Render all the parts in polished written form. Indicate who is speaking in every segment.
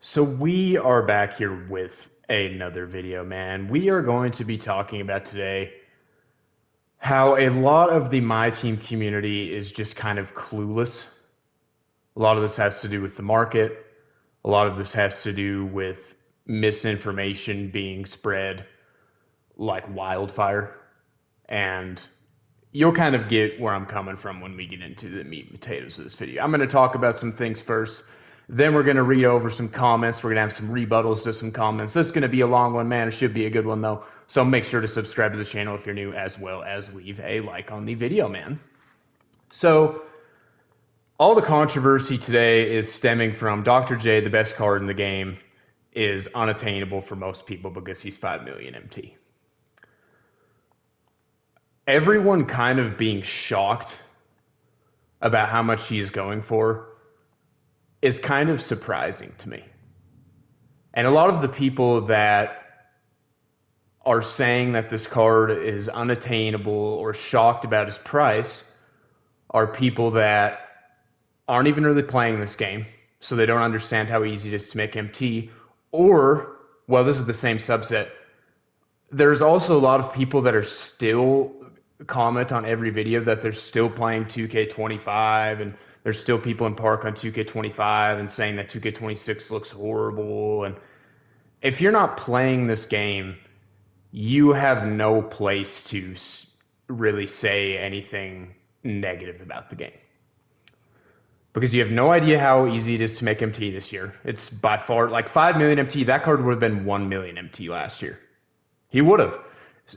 Speaker 1: So we are back here with another video, man. We are going to be talking about today how a lot of the My Team community is just kind of clueless. A lot of this has to do with the market. A lot of this has to do with misinformation being spread like wildfire. And you'll kind of get where I'm coming from when we get into the meat and potatoes of this video. I'm going to talk about some things first. Then we're going to read over some comments. We're going to have some rebuttals to some comments. This is going to be a long one, man. It should be a good one, though. So make sure to subscribe to the channel if you're new, as well as leave a like on the video, man. So all the controversy today is stemming from Dr. J, the best card in the game, is unattainable for most people because he's 5 million MT. Everyone kind of being shocked about how much he is going for is kind of surprising to me. And a lot of the people that are saying that this card is unattainable or shocked about his price are people that aren't even really playing this game, so they don't understand how easy it is to make MT, or, well, this is the same subset. There's also a lot of people that are still comment on every video that they're still playing 2K25, and there's still people in Park on 2K25 and saying that 2K26 looks horrible. And if you're not playing this game, you have no place to really say anything negative about the game, because you have no idea how easy it is to make MT this year. It's by far like 5 million MT. That card would have been 1 million MT last year. He would have.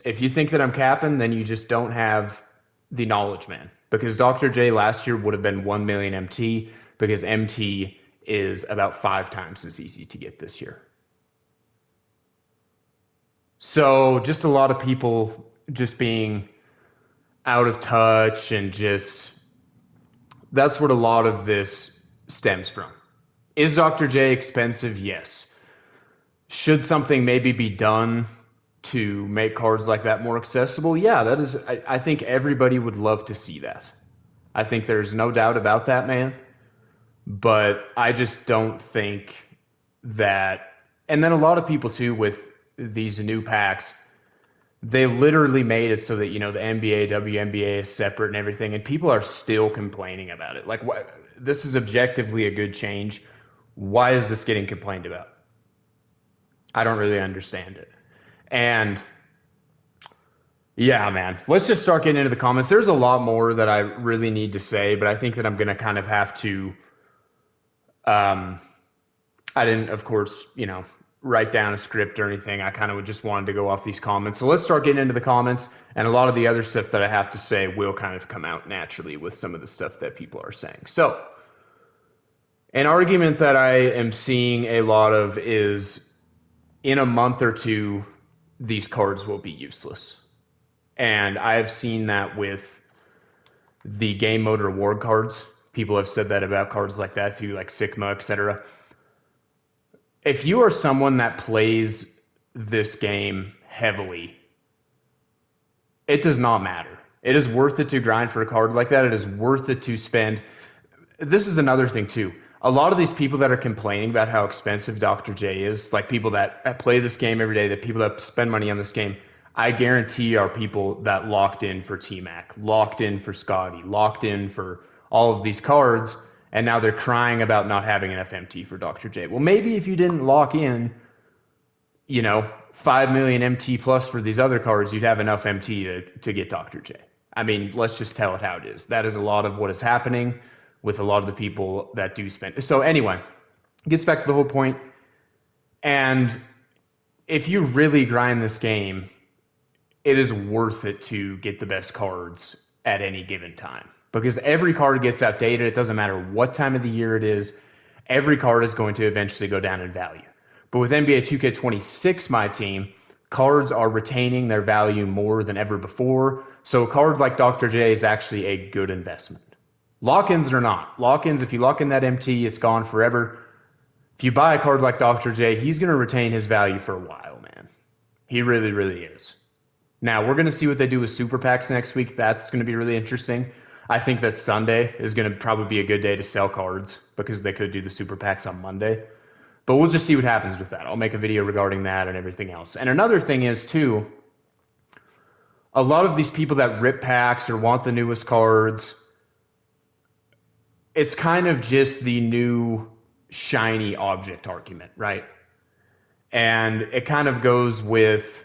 Speaker 1: If you think that I'm capping, then you just don't have the knowledge, man. Because Dr. J last year would have been 1 million MT, because MT is about 5 times as easy to get this year. So just a lot of people just being out of touch, and just that's what a lot of this stems from. Is Dr. J expensive? Yes. Should something maybe be done to make cards like that more accessible? Yeah, that is. I think everybody would love to see that. I think there's no doubt about that, man. But I just don't think that. And then a lot of people too, with these new packs, they literally made it so that, you know, the NBA, WNBA is separate and everything, and people are still complaining about it. Like, what? This is objectively a good change. Why is this getting complained about? I don't really understand it. And yeah, man, let's just start getting into the comments. There's a lot more that I really need to say, but I think that I'm going to kind of have to, I didn't, of course, you know, write down a script or anything. I kind of just wanted to go off these comments. So let's start getting into the comments, and a lot of the other stuff that I have to say will kind of come out naturally with some of the stuff that people are saying. So an argument that I am seeing a lot of is, in a month or two, these cards will be useless. And I have seen that with the game mode reward cards. People have said that about cards like that too, like Sigma, etc. If you are someone that plays this game heavily, it does not matter. It is worth it to grind for a card like that. It is worth it to spend. This is another thing too. A lot of these people that are complaining about how expensive Dr. J is, like people that play this game every day, that people that spend money on this game, I guarantee are people that locked in for T-Mac, locked in for Scotty, locked in for all of these cards, and now they're crying about not having enough MT for Dr. J. Well, maybe if you didn't lock in, you know, 5 million MT plus for these other cards, you'd have enough MT to get Dr. J. I mean, let's just tell it how it is. That is a lot of what is happening with a lot of the people that do spend. So anyway, gets back to the whole point. And if you really grind this game, it is worth it to get the best cards at any given time, because every card gets outdated. It doesn't matter what time of the year it is. Every card is going to eventually go down in value. But with NBA 2K26, my team, cards are retaining their value more than ever before. So a card like Dr. J is actually a good investment. Lock-ins or not. Lock-ins, if you lock in that MT, it's gone forever. If you buy a card like Dr. J, he's going to retain his value for a while, man. He really, really is. Now, we're going to see what they do with super packs next week. That's going to be really interesting. I think that Sunday is going to probably be a good day to sell cards, because they could do the super packs on Monday. But we'll just see what happens with that. I'll make a video regarding that and everything else. And another thing is, too, a lot of these people that rip packs or want the newest cards, it's kind of just the new shiny object argument, right? And it kind of goes with,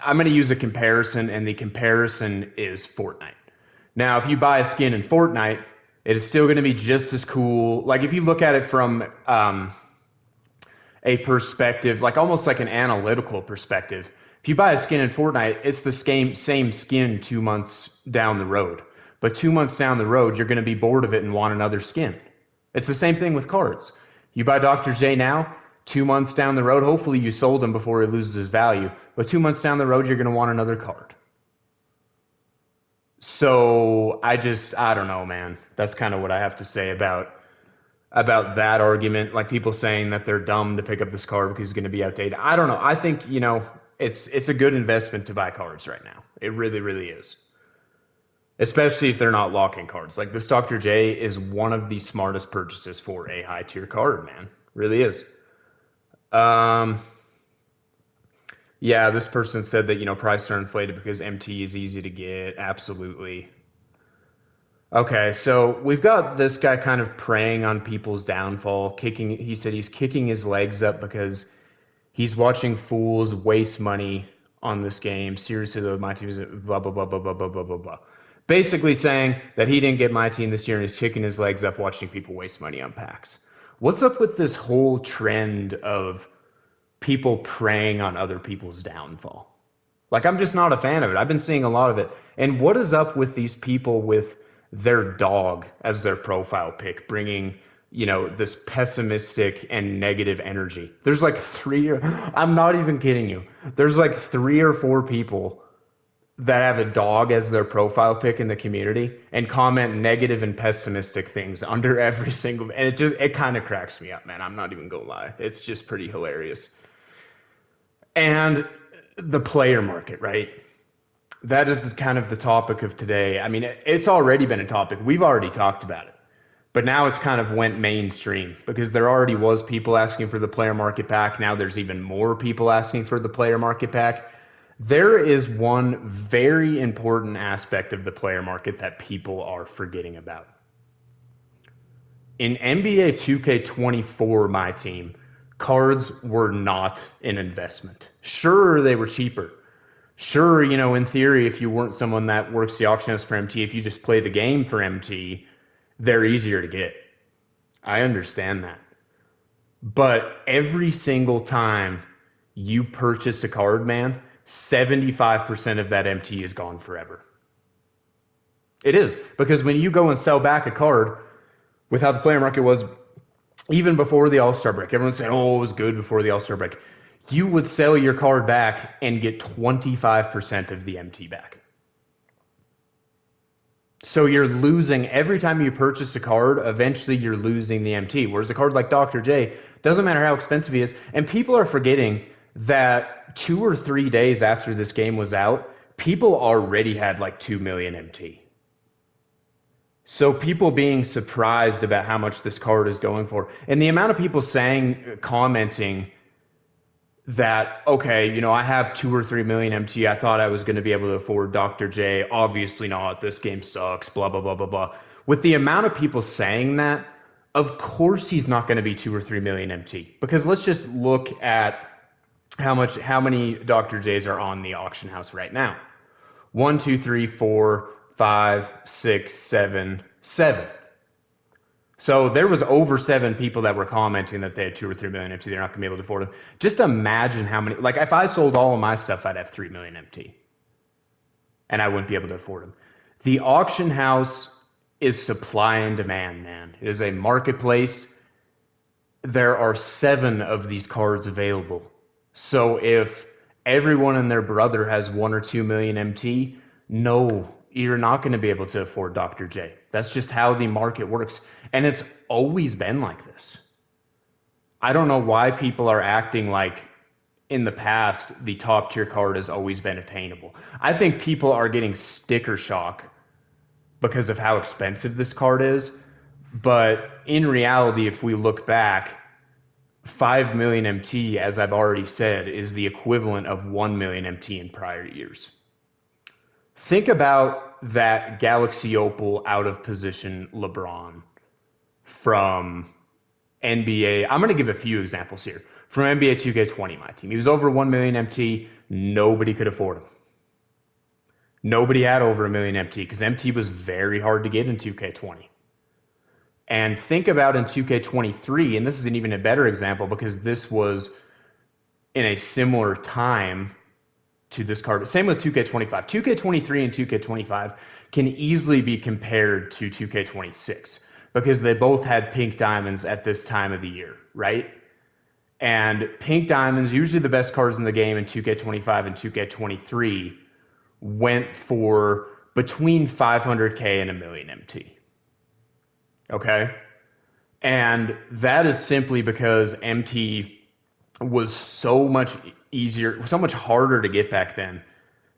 Speaker 1: I'm going to use a comparison, and the comparison is Fortnite. Now, if you buy a skin in Fortnite, it is still going to be just as cool. Like if you look at it from a perspective, like almost like an analytical perspective, if you buy a skin in Fortnite, it's the same skin 2 months down the road. But 2 months down the road, you're going to be bored of it and want another skin. It's the same thing with cards. You buy Dr. J now, 2 months down the road, hopefully you sold him before he loses his value. But 2 months down the road, you're going to want another card. So I don't know, man. That's kind of what I have to say about that argument. Like people saying that they're dumb to pick up this card because it's going to be outdated. I don't know. I think, it's a good investment to buy cards right now. It really, really is. Especially if they're not locking cards. Like this Dr. J is one of the smartest purchases for a high tier card, man. Really is. Yeah, this person said that, prices are inflated because MT is easy to get. Absolutely. Okay, so we've got this guy kind of preying on people's downfall, he said he's kicking his legs up because he's watching fools waste money on this game. Seriously though, my team is blah, blah, blah, blah, blah, blah, blah, blah, blah. Basically saying that he didn't get my team this year and he's kicking his legs up watching people waste money on packs. What's up with this whole trend of people preying on other people's downfall? Like, I'm just not a fan of it. I've been seeing a lot of it. And what is up with these people with their dog as their profile pic, bringing, this pessimistic and negative energy? There's like I'm not even kidding you. There's like 3 or 4 people that have a dog as their profile pic in the community and comment negative and pessimistic things under every single, and it kind of cracks me up, man. I'm not even gonna lie. It's just pretty hilarious. And the player market, right? That is kind of the topic of today. I mean, it's already been a topic. We've already talked about it. But now it's kind of went mainstream because there already was people asking for the player market pack. Now there's even more people asking for the player market pack. There is one very important aspect of the player market that people are forgetting about. In NBA 2K24, my team, cards were not an investment. Sure, they were cheaper. Sure, in theory, if you weren't someone that works the auction house for MT, if you just play the game for MT, they're easier to get. I understand that. But every single time you purchase a card, man, 75% of that MT is gone forever. It is. Because when you go and sell back a card, with how the player market was even before the All-Star break, everyone said, oh, it was good before the All-Star break. You would sell your card back and get 25% of the MT back. So you're losing every time you purchase a card, eventually you're losing the MT. Whereas a card like Dr. J, doesn't matter how expensive he is. And people are forgetting that 2 or 3 days after this game was out, people already had like 2 million MT. So people being surprised about how much this card is going for. And the amount of people commenting that, okay, I have 2 or 3 million MT. I thought I was going to be able to afford Dr. J. Obviously not. This game sucks, blah, blah, blah, blah, blah. With the amount of people saying that, of course he's not going to be 2 or 3 million MT. Because let's just look at how many Dr. J's are on the auction house right now. 1, 2, 3, 4, 5, 6, 7, 7. So there was over 7 people that were commenting that they had 2 or 3 million MT. They're not gonna be able to afford it. Just imagine how many, like if I sold all of my stuff, I'd have 3 million MT and I wouldn't be able to afford them. The auction house is supply and demand, man. It is a marketplace. There are 7 of these cards available. So if everyone and their brother has 1 or 2 million MT, no, you're not going to be able to afford Dr. J. That's just how the market works. And it's always been like this. I don't know why people are acting like in the past the top tier card has always been attainable. I think people are getting sticker shock because of how expensive this card is. But in reality, if we look back, 5 million MT, as I've already said, is the equivalent of 1 million MT in prior years. Think about that Galaxy Opal out of position LeBron from NBA. I'm going to give a few examples here. From NBA 2K20, my team. He was over 1 million MT. Nobody could afford him. Nobody had over a million MT because MT was very hard to get in 2K20. And think about in 2K23, and this is an even a better example because this was in a similar time to this card. Same with 2K25. 2K23 and 2K25 can easily be compared to 2K26 because they both had pink diamonds at this time of the year, right? And pink diamonds, usually the best cards in the game in 2K25 and 2K23, went for between 500K and a million MT. Okay? And that is simply because MT was so much easier, so much harder to get back then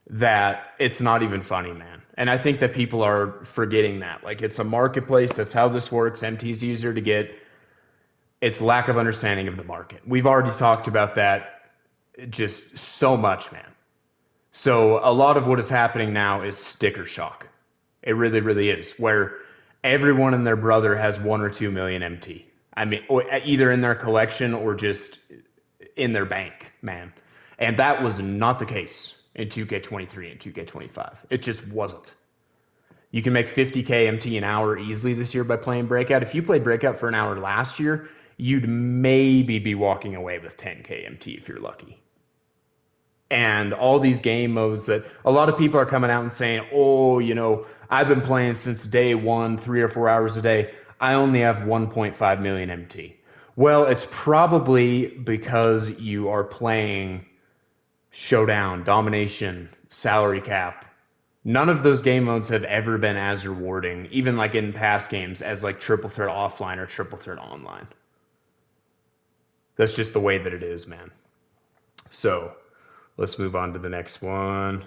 Speaker 1: that it's not even funny, man. And I think that people are forgetting that. Like, it's a marketplace. That's how this works. MT is easier to get. It's lack of understanding of the market. We've already talked about that just so much, man. So a lot of what is happening now is sticker shock. It really, really is, where everyone and their brother has 1 or 2 million MT. I mean, either in their collection or just in their bank, man. And that was not the case in 2K23 and 2K25. It just wasn't. You can make 50K MT an hour easily this year by playing Breakout. If you played Breakout for an hour last year, you'd maybe be walking away with 10K MT if you're lucky. And all these game modes that a lot of people are coming out and saying, oh, you know, I've been playing since day one, 3 or 4 hours a day. I only have 1.5 million MT. Well, it's probably because you are playing Showdown, Domination, Salary Cap. None of those game modes have ever been as rewarding, even like in past games, as like Triple Threat Offline or Triple Threat Online. That's just the way that it is, man. So let's move on to the next one.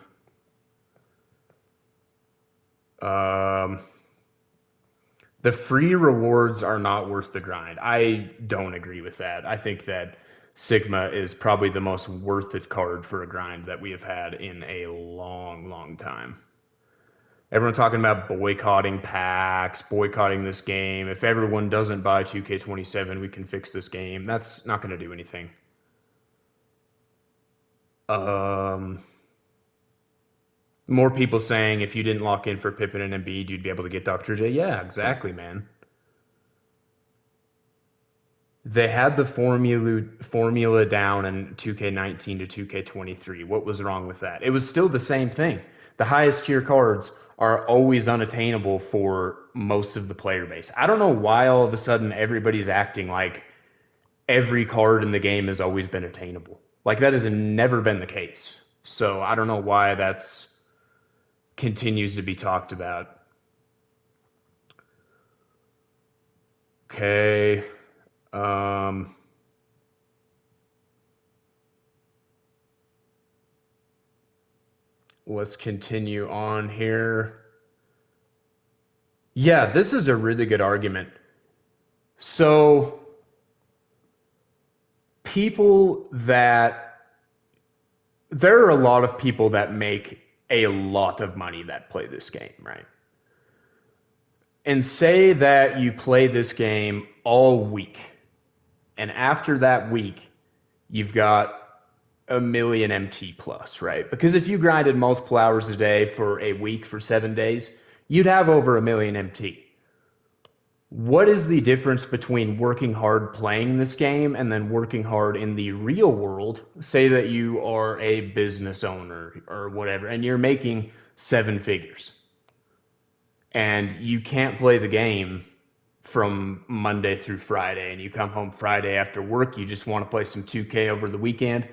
Speaker 1: The free rewards are not worth the grind. I don't agree with that. I think that Sigma is probably the most worth it card for a grind that we have had in a long, long time. Everyone talking about boycotting packs, boycotting this game. If everyone doesn't buy 2K27, we can fix this game. That's not going to do anything. More people saying if you didn't lock in for Pippen and Embiid, you'd be able to get Dr. J. Yeah, exactly, man. They had the formula down in 2K19 to 2K23. What was wrong with that? It was still the same thing. The highest tier cards are always unattainable for most of the player base. I don't know why all of a sudden everybody's acting like every card in the game has always been attainable. Like, that has never been the case. So I don't know why that's continues to be talked about. Okay. Let's continue on here. Yeah, this is a really good argument. So there are a lot of people that make a lot of money that play this game, right? And say that you play this game all week, and after that week, you've got a million MT plus, right? Because if you grinded multiple hours a day for a week for 7 days, you'd have over a million MT. What is the difference between working hard playing this game and then working hard in the real world? Say that you are a business owner or whatever, and you're making 7 figures, and you can't play the game from Monday through Friday, and you come home Friday after work, you just want to play some 2K over the weekend.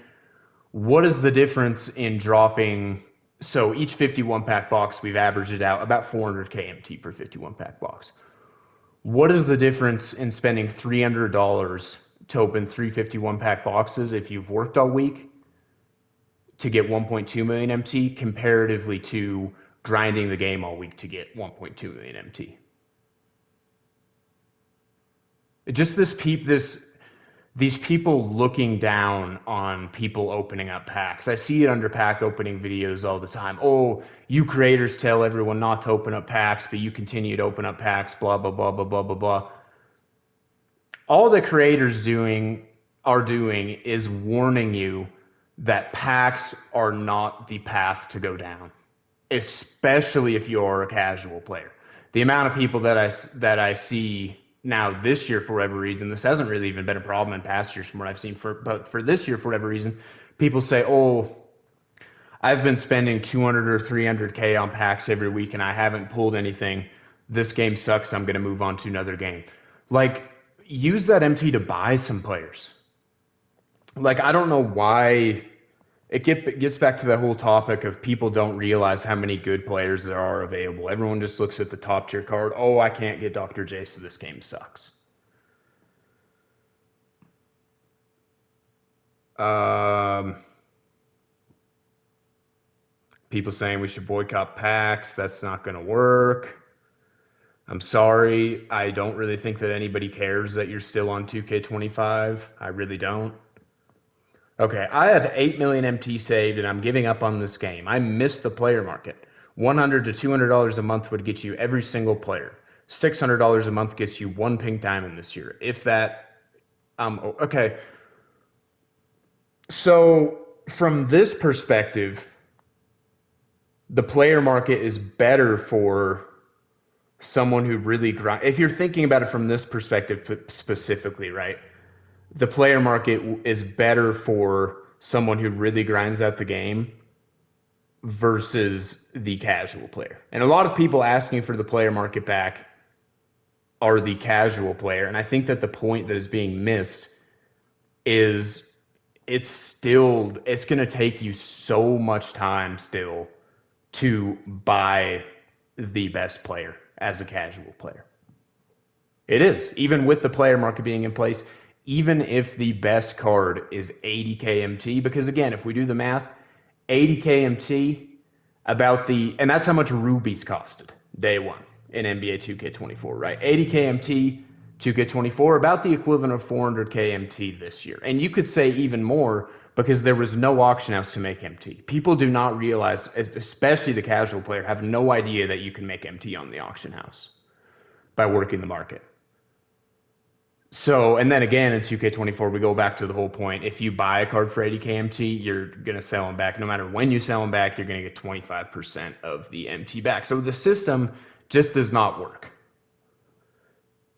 Speaker 1: What is the difference in dropping? So each 51 pack box, we've averaged it out about 400K MT per 51 pack box. What is the difference in spending $300 to open 351 pack boxes if you've worked all week to get 1.2 million MT comparatively to grinding the game all week to get 1.2 million MT? Just this these people looking down on people opening up packs. I see it under pack opening videos all the time. Oh, you creators tell everyone not to open up packs, but you continue to open up packs, blah, blah, blah, blah, blah, blah, blah. All the creators are doing is warning you that packs are not the path to go down, especially if you're a casual player. The amount of people that I see now this year, for whatever reason, this hasn't really even been a problem in past years from what I've seen, but for this year, for whatever reason, people say, oh, I've been spending 200 or 300K on packs every week and I haven't pulled anything. This game sucks. I'm going to move on to another game. Like, use that MT to buy some players. Like, I don't know why it gets back to that whole topic of people don't realize how many good players there are available. Everyone just looks at the top tier card. Oh, I can't get Dr. J, so this game sucks. People saying we should boycott packs. That's not going to work. I'm sorry. I don't really think that anybody cares that you're still on 2K25. I really don't. Okay, I have 8 million MT saved and I'm giving up on this game. I miss the player market. $100 to $200 a month would get you every single player. $600 a month gets you one pink diamond this year. If that, okay. So from this perspective, the player market is better for someone who really grind. If you're thinking about it from this perspective specifically, right? The player market is better for someone who really grinds out the game versus the casual player. And a lot of people asking for the player market back are the casual player. And I think that the point that is being missed is it's going to take you so much time still to buy the best player as a casual player. It is, even with the player market being in place, even if the best card is 80K MT, because again, if we do the math, 80K MT and that's how much rubies costed day one in NBA 2K24, right? 80K MT, 2K24, about the equivalent of 400K MT this year. And you could say even more because there was no auction house to make MT. People do not realize, especially the casual player, have no idea that you can make MT on the auction house by working the market. So, and then again in 2K24, we go back to the whole point. If you buy a card for 80K MT, you're going to sell them back. No matter when you sell them back, you're going to get 25% of the MT back. So the system just does not work.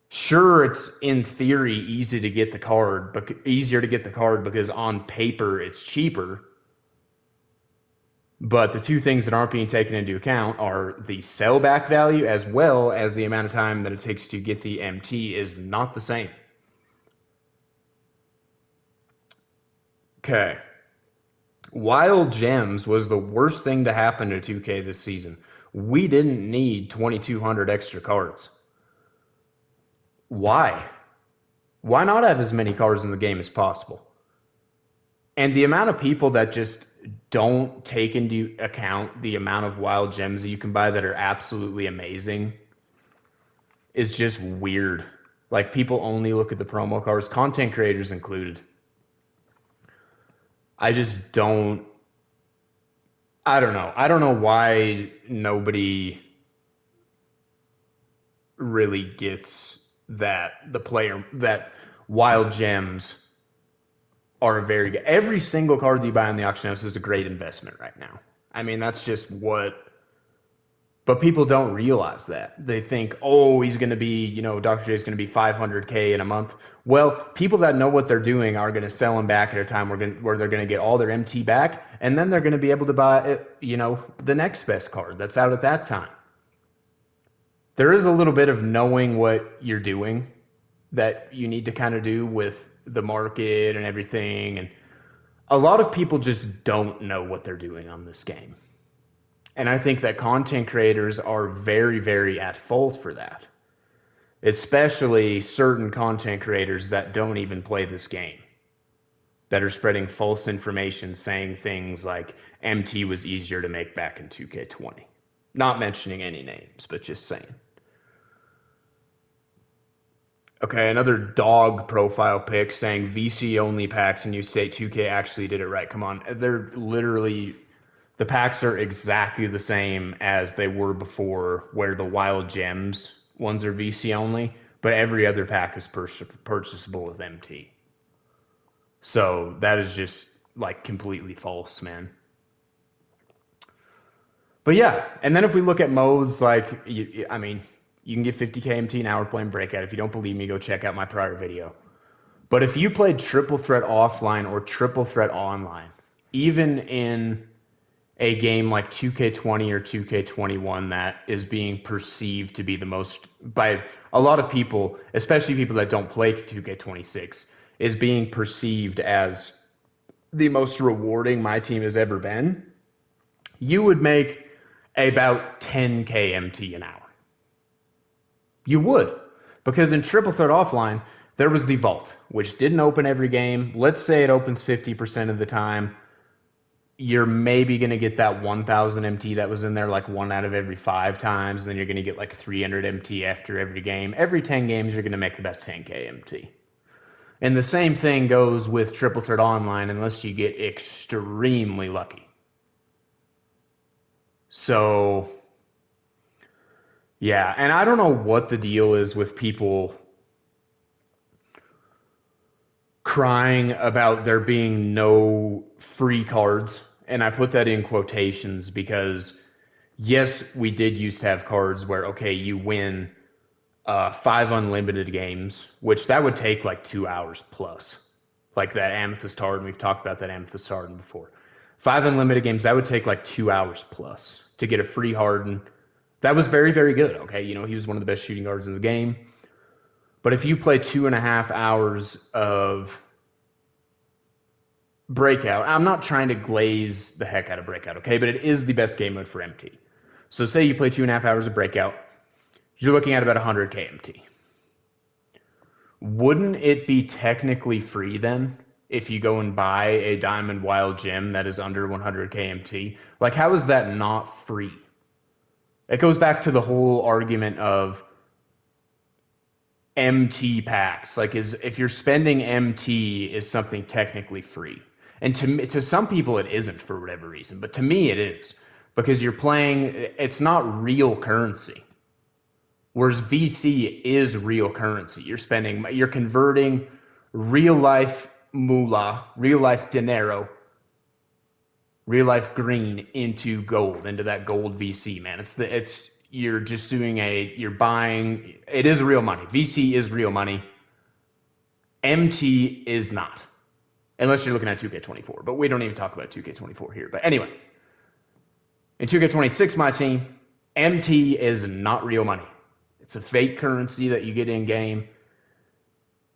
Speaker 1: Sure, it's in theory easier to get the card because on paper it's cheaper. But the two things that aren't being taken into account are the sell back value as well as the amount of time that it takes to get the MT is not the same. Okay. Wild Gems was the worst thing to happen to 2K this season. We didn't need 2,200 extra cards. Why? Why not have as many cards in the game as possible? And the amount of people that just don't take into account the amount of wild gems that you can buy that are absolutely amazing is just weird. Like, people only look at the promo cards, content creators included. I just don't. I don't know. I don't know why nobody really gets that wild gems are very good. Every single card that you buy on the auction house is a great investment right now. I mean, that's just but people don't realize that. They think, oh, he's going to be, Dr. J is going to be 500K in a month. Well, people that know what they're doing are going to sell him back at a time where they're going to get all their MT back, and then they're going to be able to buy, the next best card that's out at that time. There is a little bit of knowing what you're doing that you need to kind of do with the market and everything. And a lot of people just don't know what they're doing on this game. And I think that content creators are very, very at fault for that, especially certain content creators that don't even play this game, that are spreading false information, saying things like MT was easier to make back in 2K20. Not mentioning any names, but just saying. Okay, another dog profile pic saying VC only packs and you say 2K actually did it right. Come on. They're literally, the packs are exactly the same as they were before, where the wild gems ones are VC only, but every other pack is purchasable with MT. So that is just like completely false, man. But yeah, and then if we look at modes, like, I mean, you can get 50K MT now. We're playing Breakout. If you don't believe me, go check out my prior video. But if you played triple threat offline or triple threat online, even in a game like 2K20 or 2K21 that is being perceived to be the most, by a lot of people, especially people that don't play 2K26, is being perceived as the most rewarding my team has ever been, you would make about 10K MT an hour. You would. Because in triple threat offline, there was the vault, which didn't open every game. Let's say it opens 50% of the time. You're maybe going to get that 1,000 MT that was in there like 1 out of every 5 times. And then you're going to get like 300 MT after every game. Every 10 games, you're going to make about 10K MT. And the same thing goes with triple threat online unless you get extremely lucky. So, yeah. And I don't know what the deal is with people crying about there being no free cards. And I put that in quotations because, yes, we did used to have cards where, okay, you win 5 unlimited games, which that would take like 2 hours plus. Like that Amethyst Harden, we've talked about that Amethyst Harden before. 5 unlimited games, that would take like 2 hours plus to get a free Harden. That was very, very good. Okay, you know, he was one of the best shooting guards in the game. But if you play 2.5 hours of Breakout, I'm not trying to glaze the heck out of Breakout, okay? But it is the best game mode for MT. So say you play 2.5 hours of Breakout, you're looking at about 100K MT. Wouldn't it be technically free then if you go and buy a Diamond Wild Gem that is under 100K MT? Like, how is that not free? It goes back to the whole argument of MT packs. Like, if you're spending MT, is something technically free? And to some people it isn't for whatever reason, but to me it is, because you're playing. It's not real currency. Whereas VC is real currency. You're converting real life moolah, real life dinero, real life green into gold, into that gold VC, man. You're just doing you're buying, it is real money. VC is real money. MT is not, unless you're looking at 2K24, but we don't even talk about 2K24 here. But anyway, in 2K26, my team, MT is not real money. It's a fake currency that you get in game.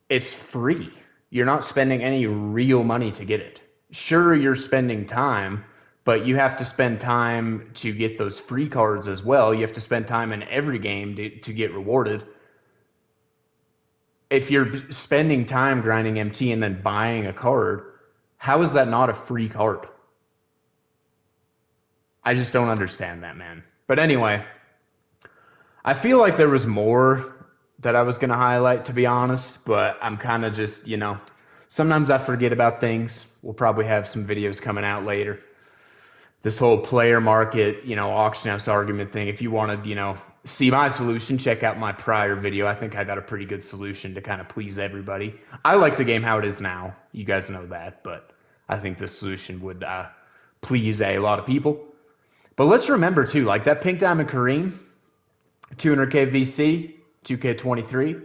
Speaker 1: It's free. You're not spending any real money to get it. Sure, you're spending time, but you have to spend time to get those free cards as well. You have to spend time in every game to get rewarded. If you're spending time grinding MT and then buying a card, how is that not a free card? I just don't understand that, man. But anyway, I feel like there was more that I was going to highlight, to be honest, but I'm kind of just, sometimes I forget about things. We'll probably have some videos coming out later. This whole player market, auction house argument thing. If you want to, see my solution, check out my prior video. I think I got a pretty good solution to kind of please everybody. I like the game how it is now. You guys know that, but I think this solution would please a lot of people. But let's remember, too, like that Pink Diamond Kareem, 200K VC, 2K23,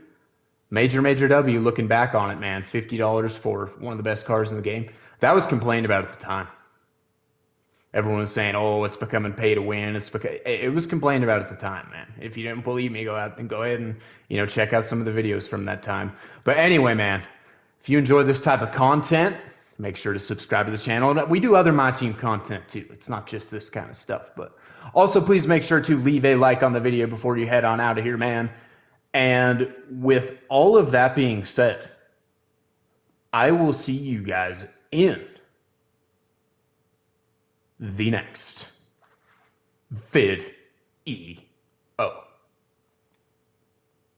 Speaker 1: major W. Looking back on it, man, $50 for one of the best cars in the game. That was complained about at the time. Everyone was saying, "Oh, it's becoming pay to win." It was complained about at the time, man. If you didn't believe me, go ahead and check out some of the videos from that time. But anyway, man, if you enjoy this type of content, make sure to subscribe to the channel. And we do other My Team content too. It's not just this kind of stuff, but also please make sure to leave a like on the video before you head on out of here, man. And with all of that being said, I will see you guys in the next video.